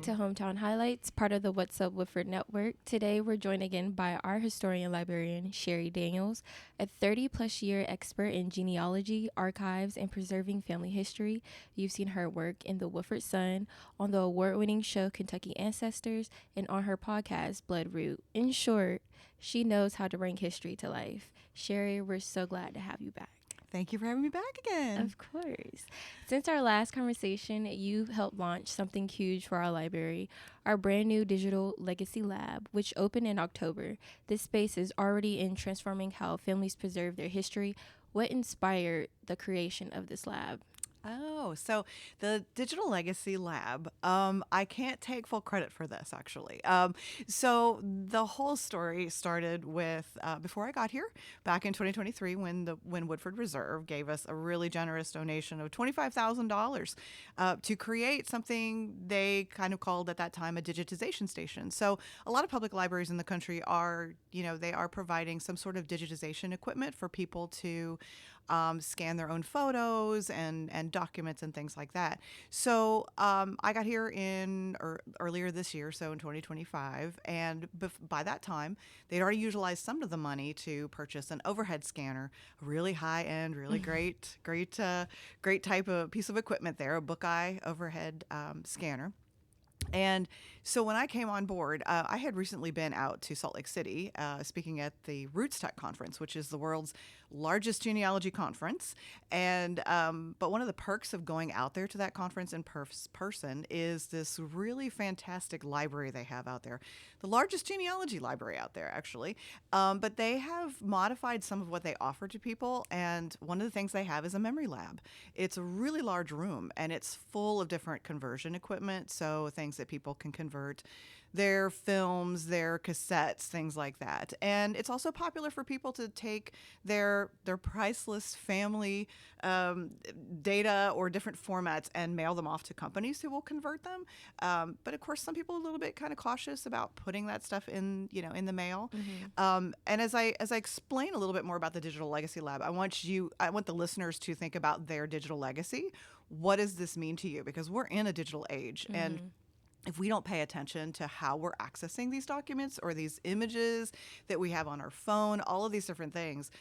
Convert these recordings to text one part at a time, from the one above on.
to Hometown Highlights, part of the What's Up Woodford Network. Today, we're joined again by our historian librarian, Sherry Daniels, a 30-plus year expert in genealogy, archives, and preserving family history. You've seen her work in the Woodford Sun, on the award-winning show Kentucky Ancestors, and on her podcast, Bloodroot. In short, she knows how to bring history to life. Sherry, we're so glad to have you back. Thank you for having me back again. Of course. Since our last conversation, you helped launch something huge for our library, our brand new digital legacy lab, which opened in October. This space is already in transforming how families preserve their history. What inspired the creation of this lab? Oh, so the Digital Legacy Lab, I can't take full credit for this, actually. So the whole story started with, before I got here, back in 2023, when Woodford Reserve gave us a really generous donation of $25,000 to create something they kind of called at that time a digitization station. So a lot of public libraries in the country are, they are providing some sort of digitization equipment for people to scan their own photos and documents and things like that. So I got here earlier this year, so in 2025, and by that time, they'd already utilized some of the money to purchase an overhead scanner, a really high end, really great type of piece of equipment there, a Bookeye overhead scanner. And so when I came on board, I had recently been out to Salt Lake City speaking at the Roots Tech Conference, which is the world's largest genealogy conference. And but one of the perks of going out there to that conference in person is this really fantastic library they have out there, the largest genealogy library out there, actually. But they have modified some of what they offer to people. And one of the things they have is a memory lab. It's a really large room, and it's full of different conversion equipment. So things that people can convert their films, their cassettes, things like that. And it's also popular for people to take their priceless family data or different formats and mail them off to companies who will convert them. But of course, some people are a little bit kind of cautious about putting that stuff in the mail. Mm-hmm. And as I explain a little bit more about the Digital Legacy Lab, I want the listeners to think about their digital legacy. What does this mean to you? Because we're in a digital age, mm-hmm. and if we don't pay attention to how we're accessing these documents or these images that we have on our phone, all of these different things,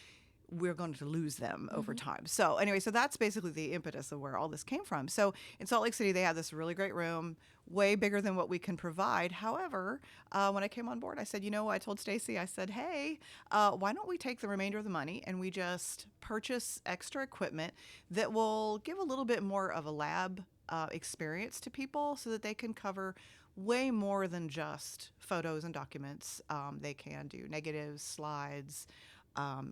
we're going to lose them over time. So anyway, so that's basically the impetus of where all this came from. So in Salt Lake City, they have this really great room, way bigger than what we can provide. However, when I came on board, I said, I told Stacy, I said, hey, why don't we take the remainder of the money and we just purchase extra equipment that will give a little bit more of a lab experience to people so that they can cover way more than just photos and documents. They can do negatives, slides,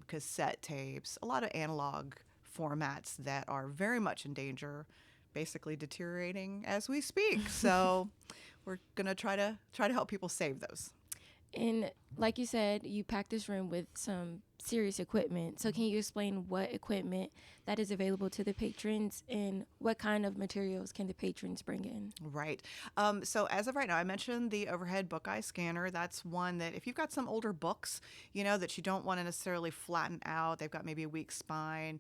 cassette tapes, a lot of analog formats that are very much in danger, basically deteriorating as we speak. So we're going to try to help people save those. And like you said, you packed this room with some serious equipment. So can you explain what equipment that is available to the patrons and what kind of materials can the patrons bring in? Right. So as of right now, I mentioned the overhead Bookeye scanner. That's one that if you've got some older books, that you don't want to necessarily flatten out, they've got maybe a weak spine,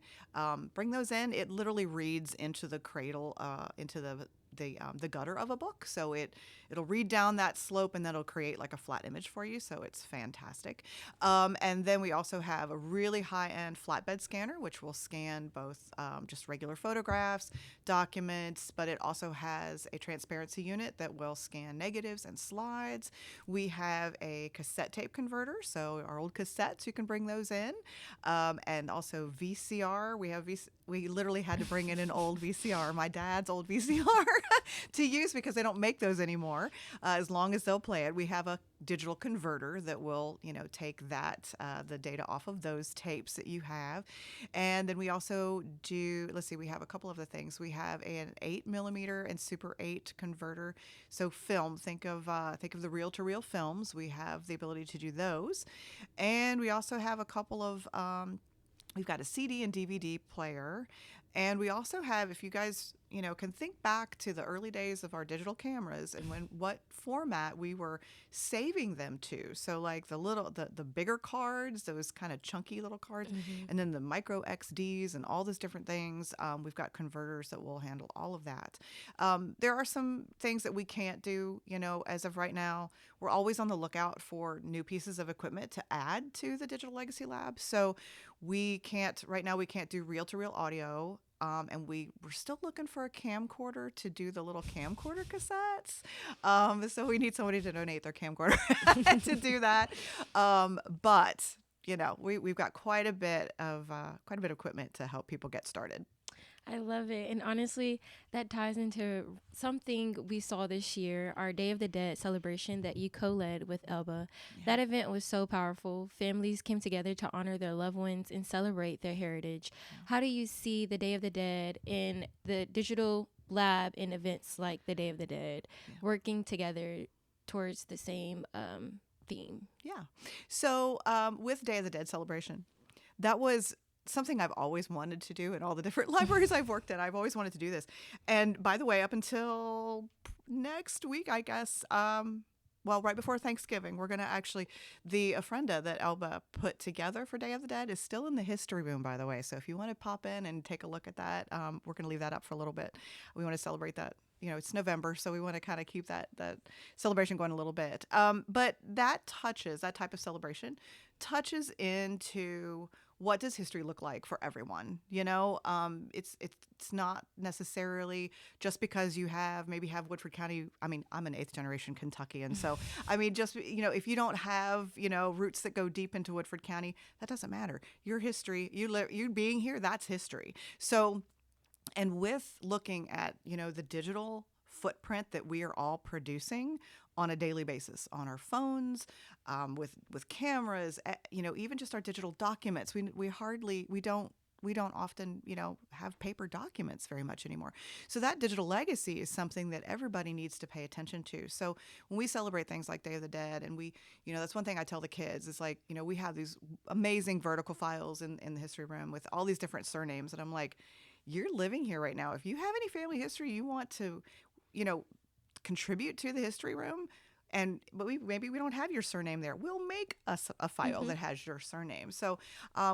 bring those in. It literally reads into the cradle, into the gutter of a book. So it'll read down that slope and then it'll create like a flat image for you. So it's fantastic. And then we also have a really high-end flatbed scanner, which will scan both just regular photographs, documents, but it also has a transparency unit that will scan negatives and slides. We have a cassette tape converter, so our old cassettes, you can bring those in. And also VCR. We literally had to bring in an old VCR, my dad's old VCR, to use because they don't make those anymore. As long as they'll play it, we have a digital converter that will, take the data off of those tapes that you have. And then we also we have a couple of the things. We have an 8mm and Super 8 converter. So film, think of the reel-to-reel films. We have the ability to do those. And we also have a couple of we've got a CD and DVD player. And we also have, if you guys can think back to the early days of our digital cameras and what format we were saving them to. So like the bigger cards, those kind of chunky little cards, and then the micro XDs and all those different things. We've got converters that will handle all of that. There are some things that we can't do, as of right now. We're always on the lookout for new pieces of equipment to add to the Digital Legacy Lab. So right now we can't do reel-to-reel audio. And we're still looking for a camcorder to do the little camcorder cassettes. So we need somebody to donate their camcorder to do that. But we've got quite a bit of equipment to help people get started. I love it. And honestly, that ties into something we saw this year, our Day of the Dead celebration that you co-led with Elba. Yeah. That event was so powerful. Families came together to honor their loved ones and celebrate their heritage. Yeah. How do you see the Day of the Dead in the digital lab in events like the Day of the Dead working together towards the same theme? Yeah. So with Day of the Dead celebration, that was something I've always wanted to do in all the different libraries I've worked in. I've always wanted to do this. And by the way, up until next week, I guess, right before Thanksgiving, we're going to actually, the ofrenda that Elba put together for Day of the Dead is still in the history room, by the way. So if you want to pop in and take a look at that, we're going to leave that up for a little bit. We want to celebrate that. It's November, so we want to kind of keep that celebration going a little bit. But that type of celebration touches into what does history look like for everyone? It's not necessarily just because you have Woodford County. I mean, I'm an 8th generation Kentuckian, so I mean, just if you don't have roots that go deep into Woodford County, that doesn't matter. Your history, you being here, that's history. So, and with looking at the digital footprint that we are all producing on a daily basis on our phones, with cameras, even just our digital documents. We don't often have paper documents very much anymore. So that digital legacy is something that everybody needs to pay attention to. So when we celebrate things like Day of the Dead, and we that's one thing I tell the kids is like we have these amazing vertical files in the history room with all these different surnames, and I'm like, you're living here right now. If you have any family history you want to contribute to the history room, but maybe we don't have your surname there, we'll make a file that has your surname. So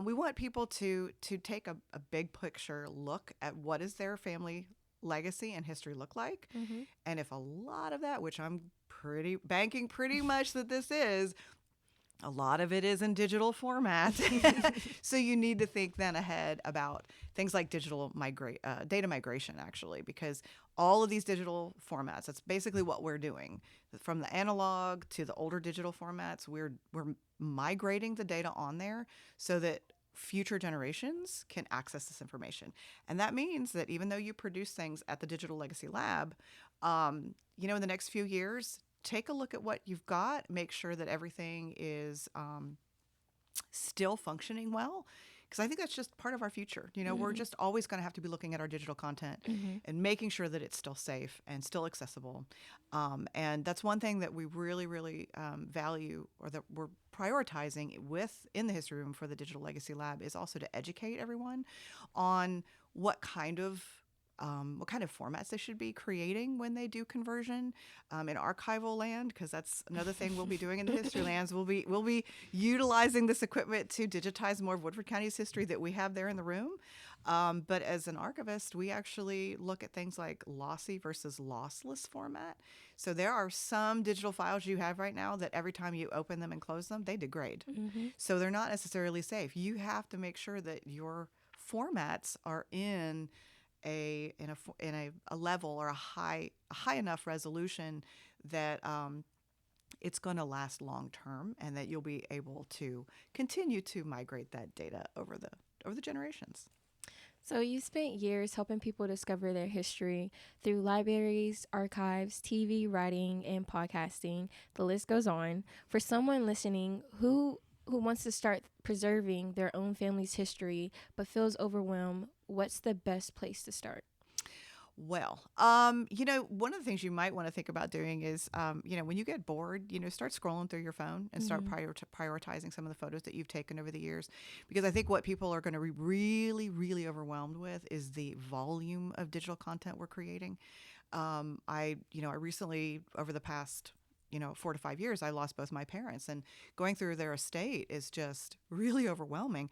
we want people to take a big picture look at what does their family legacy and history look like. And if a lot of that, which I'm banking pretty much that this is, a lot of it is in digital format. So you need to think then ahead about things like data migration, actually, because all of these digital formats, that's basically what we're doing. From the analog to the older digital formats, we're migrating the data on there so that future generations can access this information. And that means that even though you produce things at the Digital Legacy Lab, in the next few years, take a look at what you've got, make sure that everything is still functioning well, because I think that's just part of our future. We're just always going to have to be looking at our digital content and making sure that it's still safe and still accessible. And that's one thing that we really, really value, or that we're prioritizing in the history room for the Digital Legacy Lab, is also to educate everyone on what kind of formats they should be creating when they do conversion in archival land, because that's another thing we'll be doing in the history lands. We'll be utilizing this equipment to digitize more of Woodford County's history that we have there in the room. But as an archivist, we actually look at things like lossy versus lossless format. So there are some digital files you have right now that every time you open them and close them, they degrade. So they're not necessarily safe. You have to make sure that your formats are in a level or a high enough resolution that it's going to last long term, and that you'll be able to continue to migrate that data over the generations. So you spent years helping people discover their history through libraries, archives, TV, writing, and podcasting. The list goes on. For someone listening who wants to start preserving their own family's history but feels overwhelmed, what's the best place to start? Well, one of the things you might want to think about doing is, when you get bored, start scrolling through your phone and start Hmm. prioritizing some of the photos that you've taken over the years. Because I think what people are going to be really, really overwhelmed with is the volume of digital content we're creating. I recently, over the past, 4 to 5 years, I lost both my parents, and going through their estate is just really overwhelming.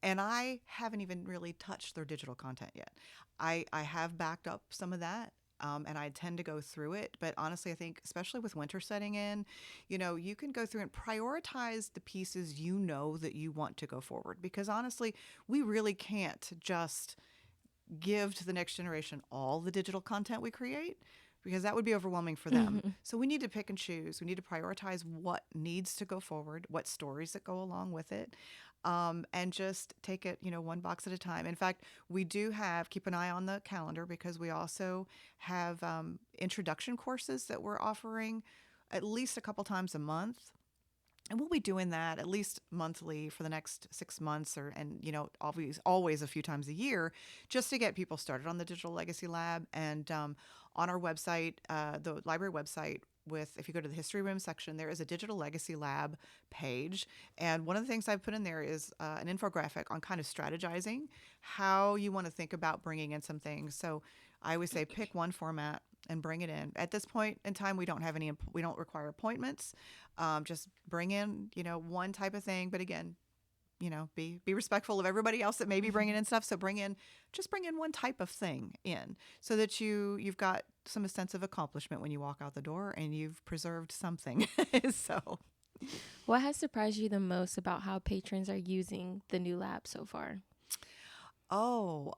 And I haven't even really touched their digital content yet. I have backed up some of that. And I tend to go through it. But honestly, I think, especially with winter setting in, you can go through and prioritize the pieces that you want to go forward. Because honestly, we really can't just give to the next generation all the digital content we create, because that would be overwhelming for them. So we need to pick and choose. We need to prioritize what needs to go forward, what stories that go along with it, and just take it, one box at a time. In fact, we do keep an eye on the calendar, because we also have introduction courses that we're offering at least a couple times a month, and we'll be doing that at least monthly for the next 6 months, and always a few times a year, just to get people started on the Digital Legacy Lab. And on our website, the library website, if you go to the History Room section, there is a Digital Legacy Lab page. And one of the things I've put in there is an infographic on kind of strategizing how you want to think about bringing in some things. So I always say pick one format and bring it in. At this point in time, we don't require appointments. Just bring in, one type of thing. But again, be respectful of everybody else that may be bringing in stuff. So bring in one type of thing in, so that you've got some sense of accomplishment when you walk out the door and you've preserved something. So, What has surprised you the most about how patrons are using the new lab so far? oh,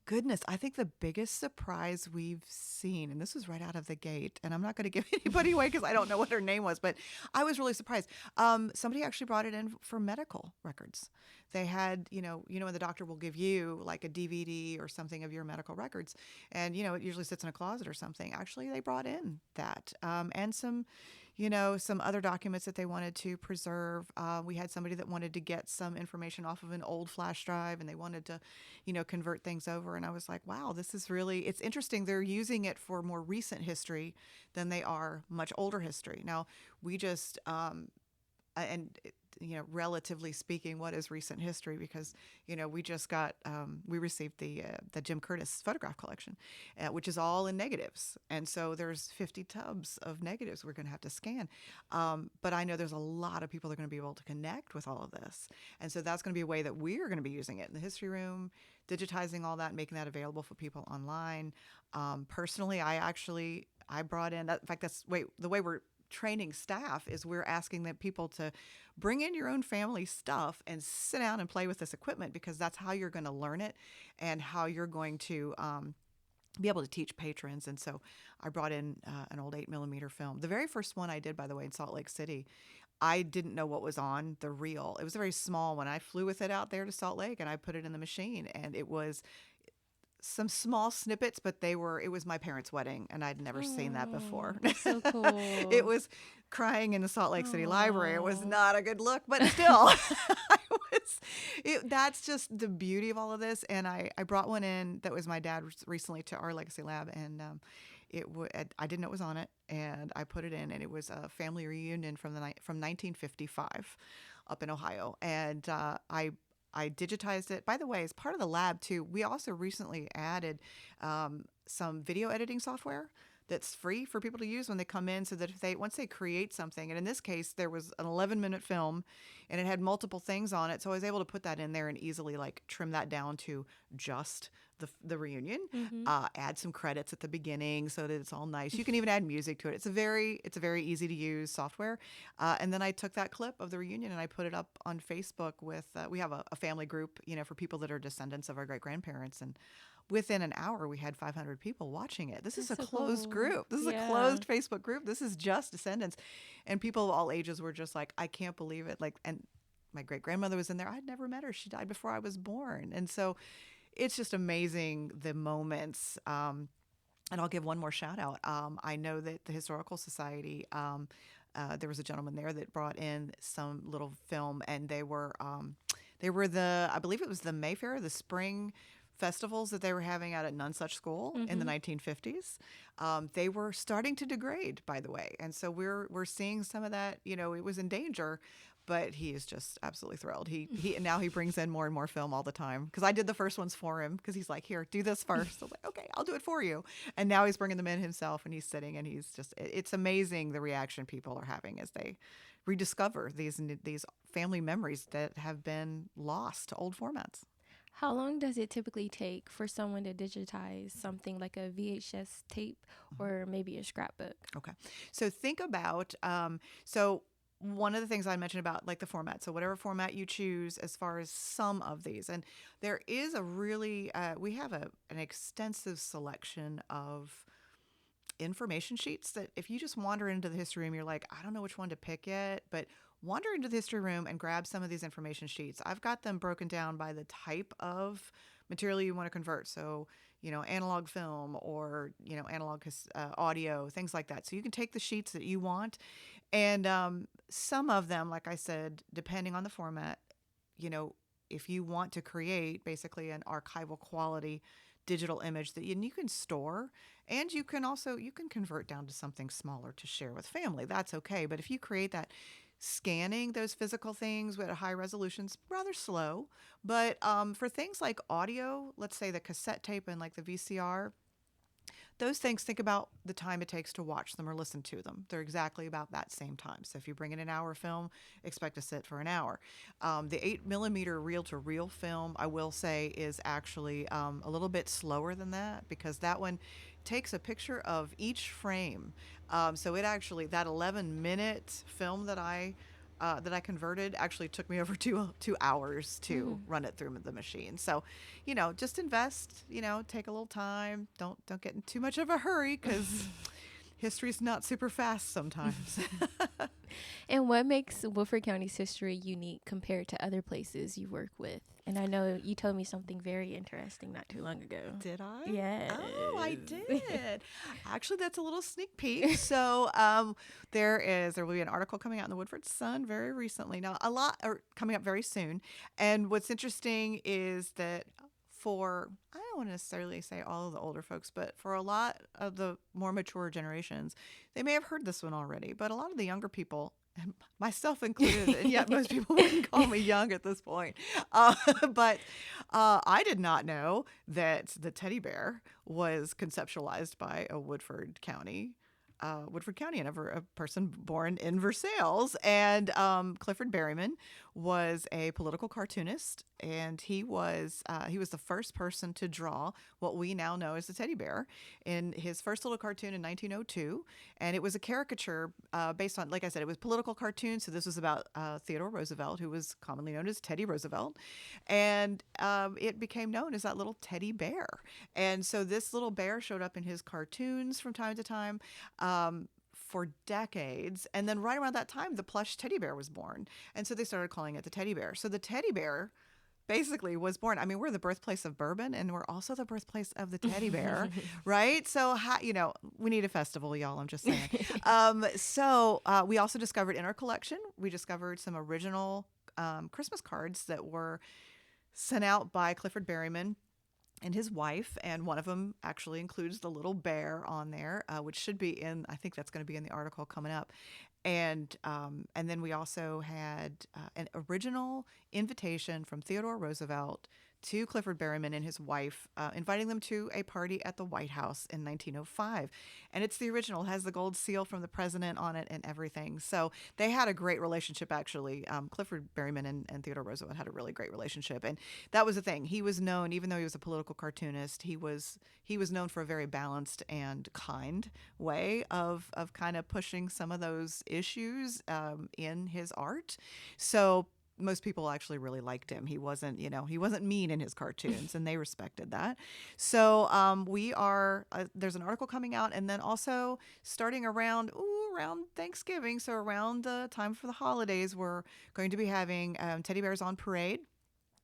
goodness. I think the biggest surprise we've seen, and this was right out of the gate, and I'm not going to give anybody away because I don't know what her name was, but I was really surprised. Somebody actually brought it in for medical records. They had, when the doctor will give you like a DVD or something of your medical records, and, it usually sits in a closet or something. Actually, they brought in that, and some other documents that they wanted to preserve. We had somebody that wanted to get some information off of an old flash drive, and they wanted to, convert things over. And I was like, wow, it's interesting. They're using it for more recent history than they are much older history. Now, we just, and relatively speaking, what is recent history? Because we received the Jim Curtis photograph collection, which is all in negatives, and so there's 50 tubs of negatives we're going to have to scan. But I know there's a lot of people that are going to be able to connect with all of this, and so that's going to be a way that we're going to be using it in the history room, digitizing all that, and making that available for people online. Personally, I brought in that. In fact, the way we're training staff is we're asking that people to bring in your own family stuff and sit down and play with this equipment, because that's how you're going to learn it and how you're going to be able to teach patrons. And so I brought in an old 8mm film. The very first one I did, by the way, in Salt Lake City, I didn't know what was on the reel. It was a very small one. I flew with it out there to Salt Lake and I put it in the machine, and it was some small snippets, but it was my parents' wedding, and I'd never seen that Oh, before. that's so It cool. was crying in the Salt Lake City Library. It was Oh. not a good look, but still, that's just the beauty of all of this. And I brought one in that was my dad recently to our Legacy Lab, and I didn't know it was on it, and I put it in, and it was a family reunion from 1955 up in Ohio, and I digitized it. By the way, as part of the lab too, we also recently added some video editing software that's free for people to use when they come in, so that once they create something, and in this case there was an 11-minute film and it had multiple things on it, so I was able to put that in there and easily like trim that down to just the reunion, Mm-hmm. add some credits at the beginning so that it's all nice. You can even add music to it. It's a very easy to use software. And then I took that clip of the reunion and I put it up on Facebook with, we have a family group, for people that are descendants of our great grandparents. And within an hour, we had 500 people watching it. This is a That's so closed cool. group. This is a Yeah. closed Facebook group. This is just descendants. And people of all ages were just like, I can't believe it. Like, and my great grandmother was in there. I'd never met her. She died before I was born. And so it's just amazing, the moments. And I'll give one more shout out. I know that the Historical Society, there was a gentleman there that brought in some little film, and they were I believe it was the Mayfair, the spring festivals that they were having out at Nonsuch School in the Mm-hmm. 1950s, they were starting to degrade, by the way. And so we're seeing some of that. It was in danger, but he is just absolutely thrilled. He and now he brings in more and more film all the time because I did the first ones for him because he's like, here, do this first. I was like, okay, I'll do it for you. And now he's bringing them in himself, and he's sitting, and it's amazing the reaction people are having as they rediscover these family memories that have been lost to old formats. How long does it typically take for someone to digitize something like a VHS tape or maybe a scrapbook? Okay. So think about so one of the things I mentioned about like the format. So whatever format you choose as far as some of these. And there is a really we have an extensive selection of information sheets that if you just wander into the history room, you're like, I don't know which one to pick yet, but wander into the history room and grab some of these information sheets. I've got them broken down by the type of material you want to convert. So, analog film or, analog audio, things like that. So you can take the sheets that you want. And some of them, like I said, depending on the format, you know, if you want to create basically an archival quality digital image that you can store, and you can convert down to something smaller to share with family, that's okay. But if you create that, scanning those physical things with a high resolution's rather slow. But for things like audio, let's say the cassette tape and like the VCR, those things, think about the time it takes to watch them or listen to them. They're exactly about that same time. So if you bring in an hour film, expect to sit for an hour. The 8 millimeter reel to reel film, I will say, is actually a little bit slower than that because that one takes a picture of each frame. So it actually, that 11-minute film that I converted actually took me over 2 hours to run it through the machine. So, just invest. Take a little time. Don't get in too much of a hurry because history's not super fast sometimes. And what makes Woodford County's history unique compared to other places you work with? And I know you told me something very interesting not too long ago. Did I? Yes. Oh, I did. Actually, that's a little sneak peek. So there will be an article coming out in the Woodford Sun very recently. Now, a lot are coming up very soon. And what's interesting is that I don't want to necessarily say all of the older folks, but for a lot of the more mature generations, they may have heard this one already. But a lot of the younger people, and myself included, and yet most people wouldn't call me young at this point. But I did not know that the teddy bear was conceptualized by a Woodford County, and a person born in Versailles. And Clifford Berryman was a political cartoonist, and he was the first person to draw what we now know as the teddy bear in his first little cartoon in 1902. And it was a caricature based on, like I said, it was political cartoon. So this was about Theodore Roosevelt, who was commonly known as Teddy Roosevelt, and it became known as that little teddy bear. And so this little bear showed up in his cartoons from time to time. For decades. And then right around that time, the plush teddy bear was born. And so they started calling it the teddy bear. So the teddy bear basically was born. I mean, we're the birthplace of bourbon, and we're also the birthplace of the teddy bear, right? So, we need a festival, y'all. I'm just saying. So we also discovered in our collection, we discovered some original Christmas cards that were sent out by Clifford Berryman and his wife, and one of them actually includes the little bear on there, which should be in. I think that's going to be in the article coming up, and then we also had an original invitation from Theodore Roosevelt to Clifford Berryman and his wife, inviting them to a party at the White House in 1905. And it's the original, it has the gold seal from the president on it and everything. So they had a great relationship, actually. Clifford Berryman and Theodore Roosevelt had a really great relationship. And that was the thing. He was known, even though he was a political cartoonist, he was known for a very balanced and kind way of kind of pushing some of those issues in his art. So most people actually really liked him. He wasn't mean in his cartoons, and they respected that. So there's an article coming out, and then also starting around Thanksgiving, so around the time for the holidays, we're going to be having Teddy Bears on Parade.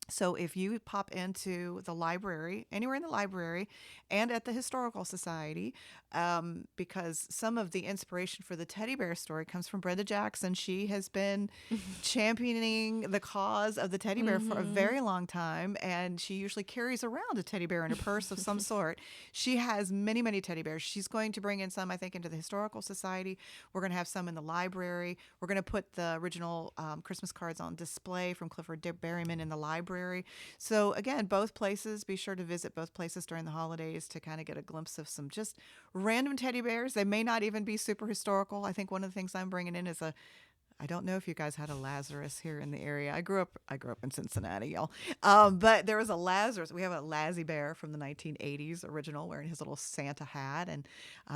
So if you pop into the library, anywhere in the library, and at the Historical Society, because some of the inspiration for the teddy bear story comes from Brenda Jackson. She has been championing the cause of the teddy bear for a Mm-hmm. very long time, and she usually carries around a teddy bear in a purse of some sort. She has many, many teddy bears. She's going to bring in some, I think, into the Historical Society. We're going to have some in the library. We're going to put the original Christmas cards on display from Clifford Berryman in the library. So again, both places, be sure to visit both places during the holidays to kind of get a glimpse of some just random teddy bears. They may not even be super historical. I think one of the things I'm bringing in is a I don't know if you guys had a Lazarus here in the area. I grew up in Cincinnati, y'all. But there was a Lazarus. We have a Lazzy Bear from the 1980s original, wearing his little Santa hat, and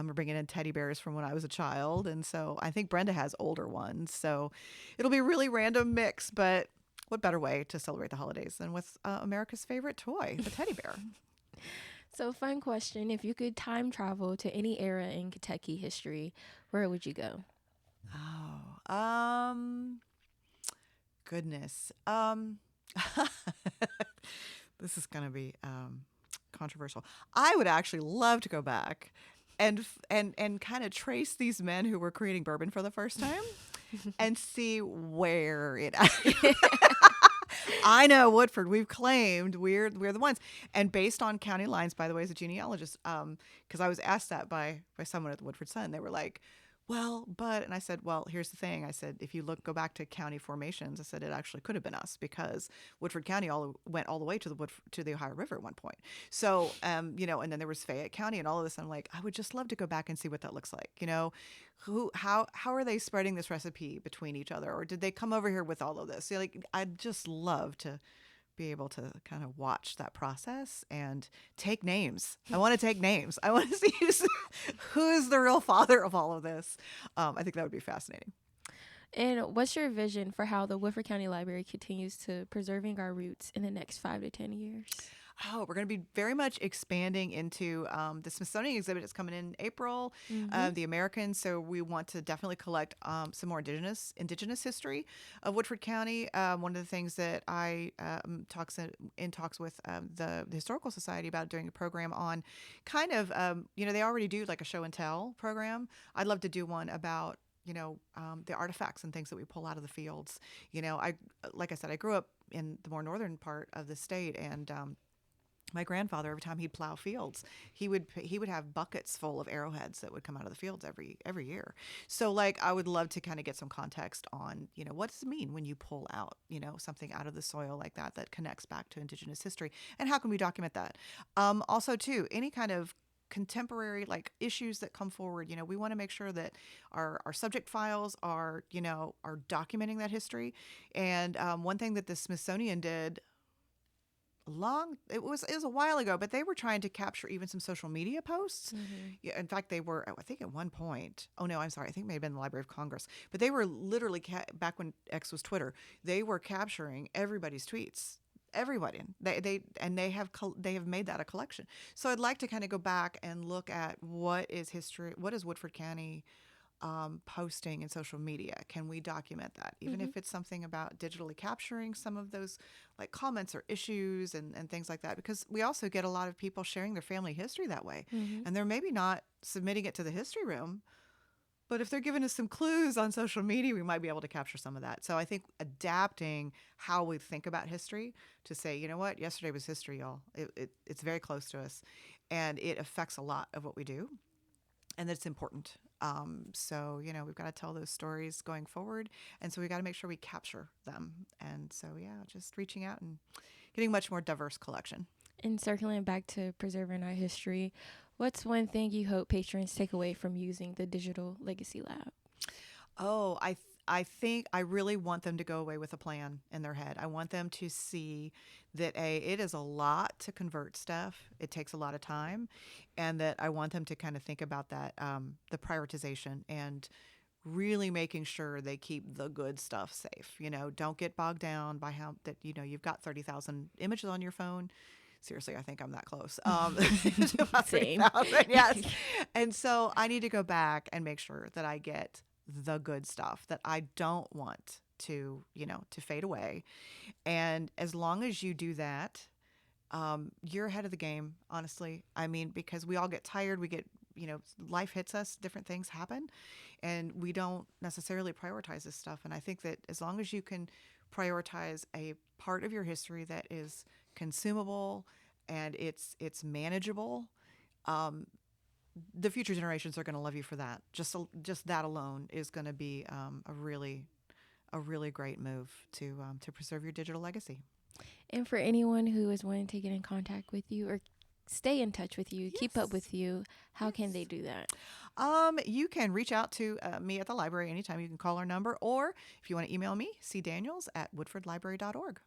we're bringing in teddy bears from when I was a child. And so I think Brenda has older ones. So it'll be a really random mix, but what better way to celebrate the holidays than with America's favorite toy, the teddy bear? So, fun question. If you could time travel to any era in Kentucky history, where would you go? Oh, goodness. This is going to be controversial. I would actually love to go back and kind of trace these men who were creating bourbon for the first time and see where it. I know Woodford. We've claimed we're the ones, and based on county lines, by the way, as a genealogist, because I was asked that by someone at the Woodford Sun, they were like, "Well, but," and I said, "Well, here's the thing." I said, "If you go back to county formations, I said it actually could have been us because Woodford County went all the way to the Ohio River at one point. So, and then there was Fayette County and all of this. I'm like, I would just love to go back and see what that looks like. How are they spreading this recipe between each other, or did they come over here with all of this? Like, I'd just love to be able to kind of watch that process and take names. I want to take names. I want to see who is the real father of all of this. I think that would be fascinating. And what's your vision for how the Woodford County Library continues to preserving our roots in the next 5 to 10 years? Oh, we're going to be very much expanding into the Smithsonian exhibit is coming in April, Mm-hmm. the Americans. So we want to definitely collect some more indigenous history of Woodford County. One of the things that I talks with the Historical Society about doing a program on kind of, they already do like a show and tell program. I'd love to do one about the artifacts and things that we pull out of the fields. Like I said, I grew up in the more northern part of the state, and my grandfather, every time he'd plow fields, he would have buckets full of arrowheads that would come out of the fields every year. So like I would love to kind of get some context on, what does it mean when you pull out, something out of the soil like that connects back to indigenous history, and how can we document that? Also too, any kind of contemporary like issues that come forward, we want to make sure that our subject files are documenting that history. And one thing that the Smithsonian did it was a while ago, but they were trying to capture even some social media posts. Mm-hmm. Yeah, in fact, they were, I think at one point, oh no, I'm sorry, I think it may have been the Library of Congress, but they were literally back when X was Twitter, they were capturing everybody's tweets. Everybody, they have made that a collection. So I'd like to kind of go back and look at what is Woodford County posting in social media. Can we document that, even Mm-hmm. if it's something about digitally capturing some of those like comments or issues and things like that? Because we also get a lot of people sharing their family history that way, Mm-hmm. and they're maybe not submitting it to the history room, but if they're giving us some clues on social media, we might be able to capture some of that. So I think adapting how we think about history to say, you know what, yesterday was history, y'all. It's very close to us, and it affects a lot of what we do, and that it's important. So, we've got to tell those stories going forward. And so we got to make sure we capture them. And so, yeah, just reaching out and getting a much more diverse collection. And circling back to preserving our history, what's one thing you hope patrons take away from using the Digital Legacy Lab? Oh, I think I really want them to go away with a plan in their head. I want them to see that it is a lot to convert stuff. It takes a lot of time, and that I want them to kind of think about that, the prioritization, and really making sure they keep the good stuff safe. Don't get bogged down by how that you've got 30,000 images on your phone. Seriously, I think I'm that close. About Same. 30,000, yes. And so I need to go back and make sure that I get the good stuff that I don't want to, to fade away. And as long as you do that, you're ahead of the game, honestly. I mean, because we all get tired, we get, life hits us, different things happen, and we don't necessarily prioritize this stuff. And I think that as long as you can prioritize a part of your history that is consumable and it's manageable, the future generations are going to love you for that. Just that alone is going to be a really great move to preserve your digital legacy. And for anyone who is wanting to get in contact with you or stay in touch with you, keep up with you, how can they do that? You can reach out to me at the library anytime. You can call our number, or if you want to email me, cdaniels@woodfordlibrary.org.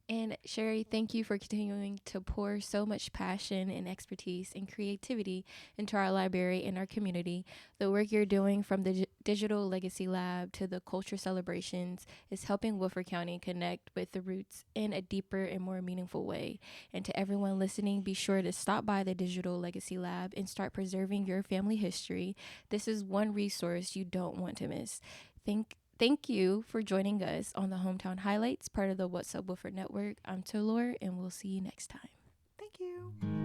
And Sherry, thank you for continuing to pour so much passion and expertise and creativity into our library and our community. The work you're doing from the Digital Legacy Lab to the culture celebrations is helping Woodford County connect with the roots in a deeper and more meaningful way. And to everyone listening, be sure to stop by the Digital Legacy Lab and start preserving your family history. This is one resource you don't want to miss. Thank you for joining us on the Hometown Highlights, part of the What's Up Woodford Network. I'm Tulor, and we'll see you next time. Thank you.